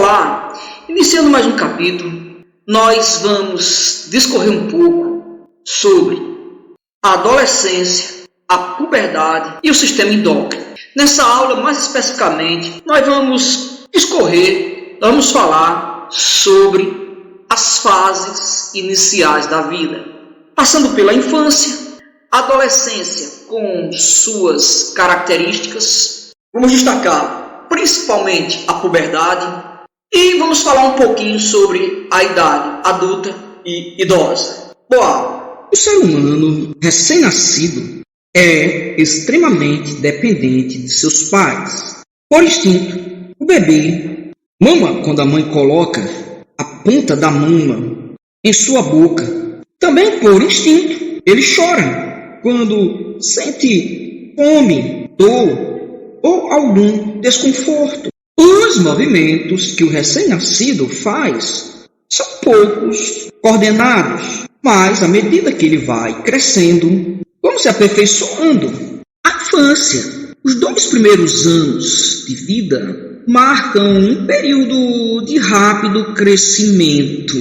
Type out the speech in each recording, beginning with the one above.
Olá! Iniciando mais um capítulo, nós vamos discorrer um pouco sobre a adolescência, a puberdade e o sistema endócrino. Nessa aula, mais especificamente, nós vamos falar sobre as fases iniciais da vida, passando pela infância, adolescência com suas características. Vamos destacar principalmente a puberdade e vamos falar um pouquinho sobre a idade adulta e idosa. Boa! O ser humano recém-nascido é extremamente dependente de seus pais. Por instinto, o bebê mama quando a mãe coloca a ponta da mama em sua boca. Também por instinto, ele chora quando sente fome, dor ou algum desconforto. Os movimentos que o recém-nascido faz são poucos, coordenados, mas à medida que ele vai crescendo, vamos se aperfeiçoando. A infância, os 2 primeiros anos de vida, marcam um período de rápido crescimento,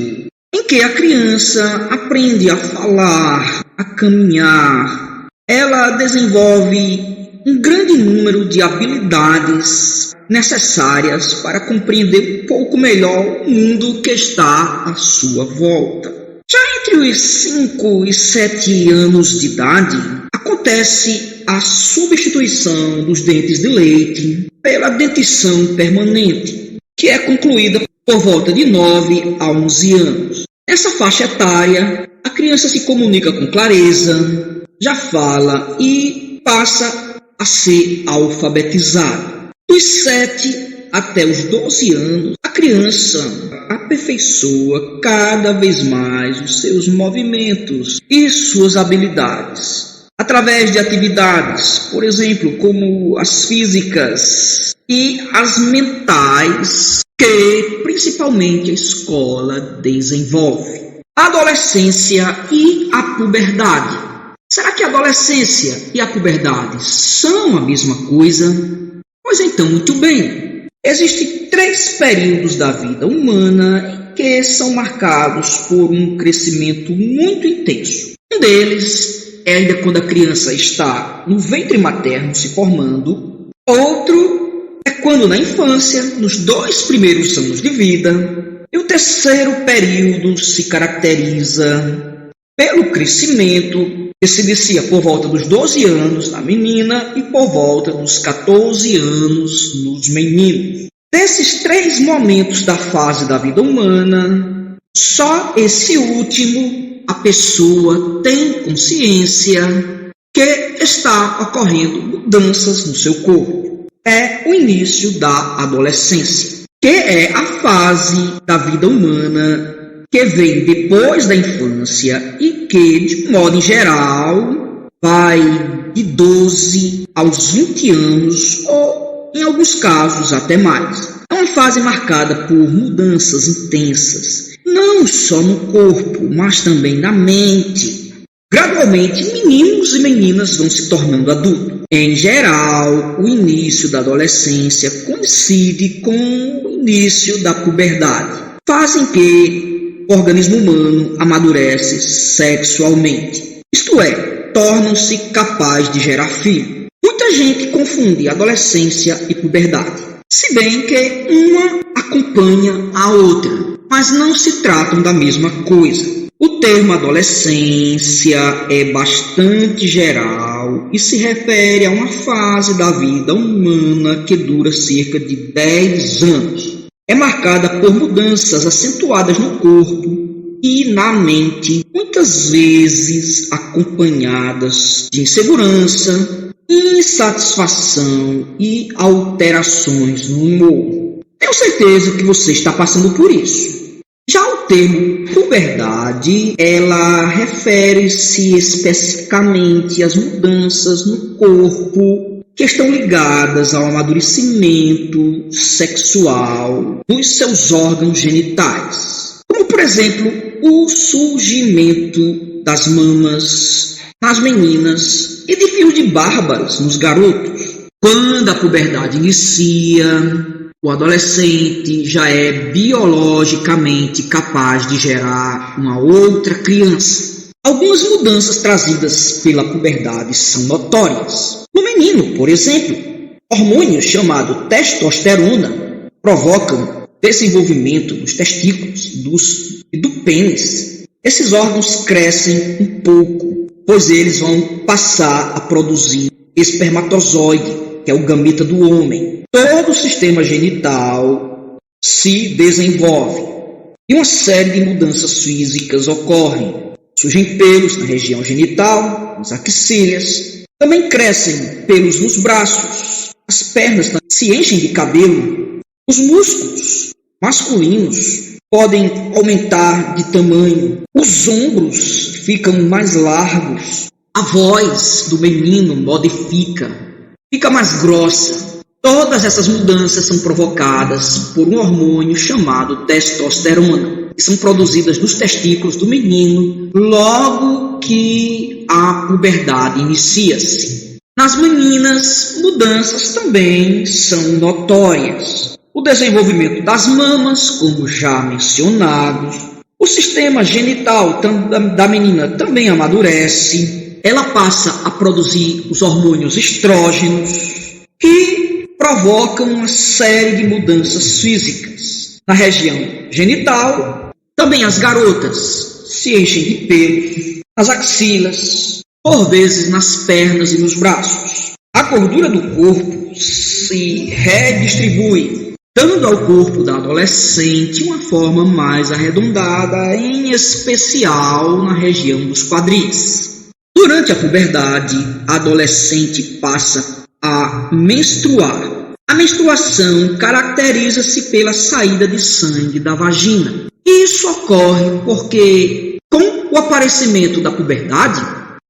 em que a criança aprende a falar, a caminhar. Ela desenvolve um grande número de habilidades necessárias para compreender um pouco melhor o mundo que está à sua volta. Já entre os 5 e 7 anos de idade, acontece a substituição dos dentes de leite pela dentição permanente, que é concluída por volta de 9 a 11 anos. Nessa faixa etária, a criança se comunica com clareza, já fala e passa a ser alfabetizada. Dos 7 até os 12 anos, a criança aperfeiçoa cada vez mais os seus movimentos e suas habilidades, através de atividades, por exemplo, como as físicas e as mentais, que principalmente a escola desenvolve. A adolescência e a puberdade. Será que a adolescência e a puberdade são a mesma coisa? Pois então, muito bem. Existem 3 períodos da vida humana que são marcados por um crescimento muito intenso. Um deles é ainda quando a criança está no ventre materno se formando. Outro é quando na infância, nos 2 primeiros anos de vida. E o terceiro período se caracteriza pelo crescimento que se inicia por volta dos 12 anos na menina e por volta dos 14 anos nos meninos. Desses 3 momentos da fase da vida humana, só esse último a pessoa tem consciência que está ocorrendo mudanças no seu corpo. É o início da adolescência, que é a fase da vida humana que vem depois da infância e que, de modo geral, vai de 12 aos 20 anos ou, em alguns casos, até mais. É uma fase marcada por mudanças intensas, não só no corpo, mas também na mente. Gradualmente, meninos e meninas vão se tornando adultos. Em geral, o início da adolescência coincide com o início da puberdade, fase em que o organismo humano amadurece sexualmente, isto é, tornam-se capazes de gerar filho. Muita gente confunde adolescência e puberdade, se bem que uma acompanha a outra, mas não se tratam da mesma coisa. O termo adolescência é bastante geral e se refere a uma fase da vida humana que dura cerca de 10 anos. É marcada por mudanças acentuadas no corpo e na mente, muitas vezes acompanhadas de insegurança, insatisfação e alterações no humor. Tenho certeza que você está passando por isso. Já o termo puberdade, ela refere-se especificamente às mudanças no corpo que estão ligadas ao amadurecimento sexual dos seus órgãos genitais, como, por exemplo, o surgimento das mamas nas meninas e de fios de barbas nos garotos. Quando a puberdade inicia, o adolescente já é biologicamente capaz de gerar uma outra criança. Algumas mudanças trazidas pela puberdade são notórias. No menino, por exemplo, hormônio chamado testosterona provocam desenvolvimento dos testículos e do pênis. Esses órgãos crescem um pouco, pois eles vão passar a produzir espermatozoide, que é o gameta do homem. Todo o sistema genital se desenvolve e uma série de mudanças físicas ocorrem. Surgem pelos na região genital, nas axilas, também crescem pelos nos braços, as pernas se enchem de cabelo, os músculos masculinos podem aumentar de tamanho, os ombros ficam mais largos, a voz do menino modifica, fica mais grossa. Todas essas mudanças são provocadas por um hormônio chamado testosterona, que são produzidas nos testículos do menino logo que a puberdade inicia-se. Nas meninas, mudanças também são notórias. O desenvolvimento das mamas, como já mencionado, o sistema genital da menina também amadurece, ela passa a produzir os hormônios estrógenos, que provocam uma série de mudanças físicas. Na região genital, também as garotas se enchem de pelos, nas axilas, por vezes nas pernas e nos braços. A gordura do corpo se redistribui, dando ao corpo da adolescente uma forma mais arredondada, em especial na região dos quadris. Durante a puberdade, a adolescente passa a menstruar. A menstruação caracteriza-se pela saída de sangue da vagina. Isso ocorre porque, com o aparecimento da puberdade,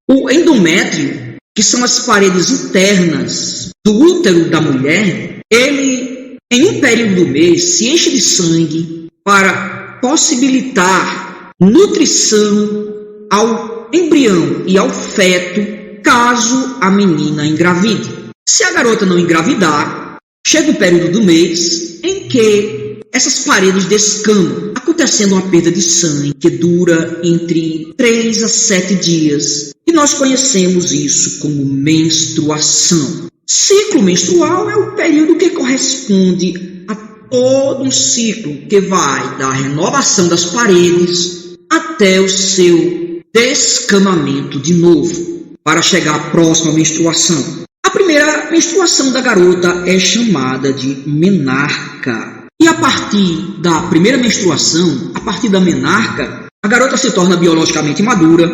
o endométrio, que são as paredes internas do útero da mulher, ele, em um período do mês, se enche de sangue para possibilitar nutrição ao embrião e ao feto, caso a menina engravide. Se a garota não engravidar, chega o período do mês em que essas paredes descamam, acontecendo uma perda de sangue que dura entre 3 a 7 dias. E nós conhecemos isso como menstruação. Ciclo menstrual é o período que corresponde a todo um ciclo que vai da renovação das paredes até o seu descamamento de novo, para chegar à próxima menstruação. A primeira menstruação da garota é chamada de menarca. E a partir da primeira menstruação, a partir da menarca, a garota se torna biologicamente madura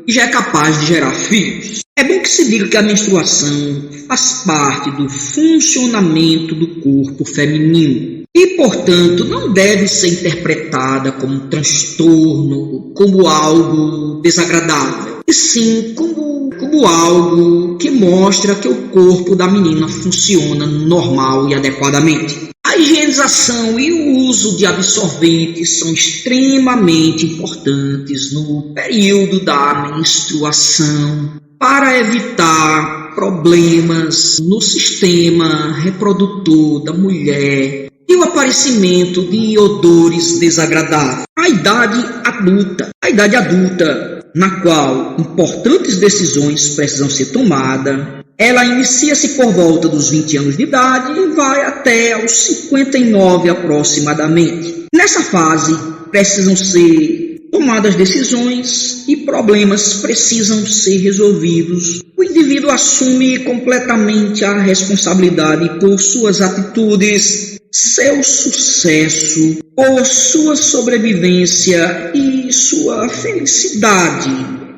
e já é capaz de gerar filhos. É bom que se diga que a menstruação faz parte do funcionamento do corpo feminino e, portanto, não deve ser interpretada como um transtorno, como algo desagradável, e sim como algo que mostra que o corpo da menina funciona normal e adequadamente. A higienização e o uso de absorventes são extremamente importantes no período da menstruação para evitar problemas no sistema reprodutor da mulher e o aparecimento de odores desagradáveis. A idade adulta, na qual importantes decisões precisam ser tomadas, ela inicia-se por volta dos 20 anos de idade e vai até aos 59 aproximadamente. Nessa fase, precisam ser tomadas decisões e problemas precisam ser resolvidos. O indivíduo assume completamente a responsabilidade por suas atitudes, seu sucesso, por sua sobrevivência e sua felicidade.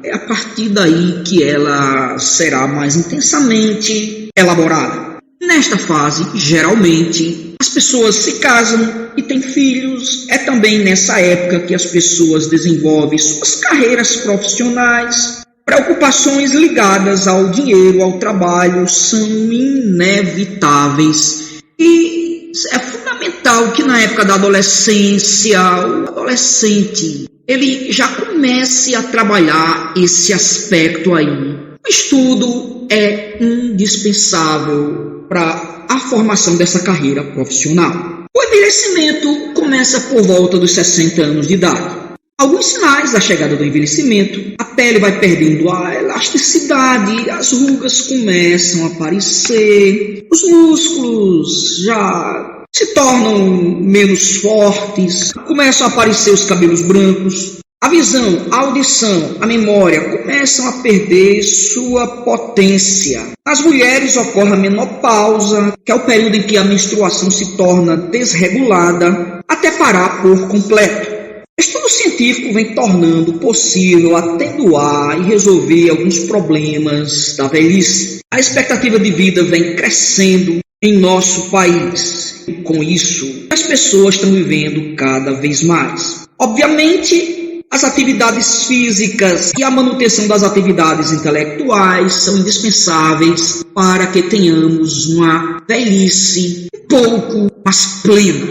É a partir daí que ela será mais intensamente elaborada. Nesta fase, geralmente, as pessoas se casam e têm filhos. É também nessa época que as pessoas desenvolvem suas carreiras profissionais. Preocupações ligadas ao dinheiro, ao trabalho, são inevitáveis. E é fundamental que na época da adolescência, o adolescente ele já comece a trabalhar esse aspecto aí. O estudo é indispensável para a formação dessa carreira profissional. O envelhecimento começa por volta dos 60 anos de idade. Alguns sinais da chegada do envelhecimento: a pele vai perdendo a elasticidade, as rugas começam a aparecer, os músculos já se tornam menos fortes, começam a aparecer os cabelos brancos, a visão, a audição, a memória começam a perder sua potência. Nas mulheres ocorre a menopausa, que é o período em que a menstruação se torna desregulada até parar por completo. O estudo científico vem tornando possível atenuar e resolver alguns problemas da velhice. A expectativa de vida vem crescendo em nosso país. E com isso, as pessoas estão vivendo cada vez mais. Obviamente, as atividades físicas e a manutenção das atividades intelectuais são indispensáveis para que tenhamos uma velhice um pouco mais plena.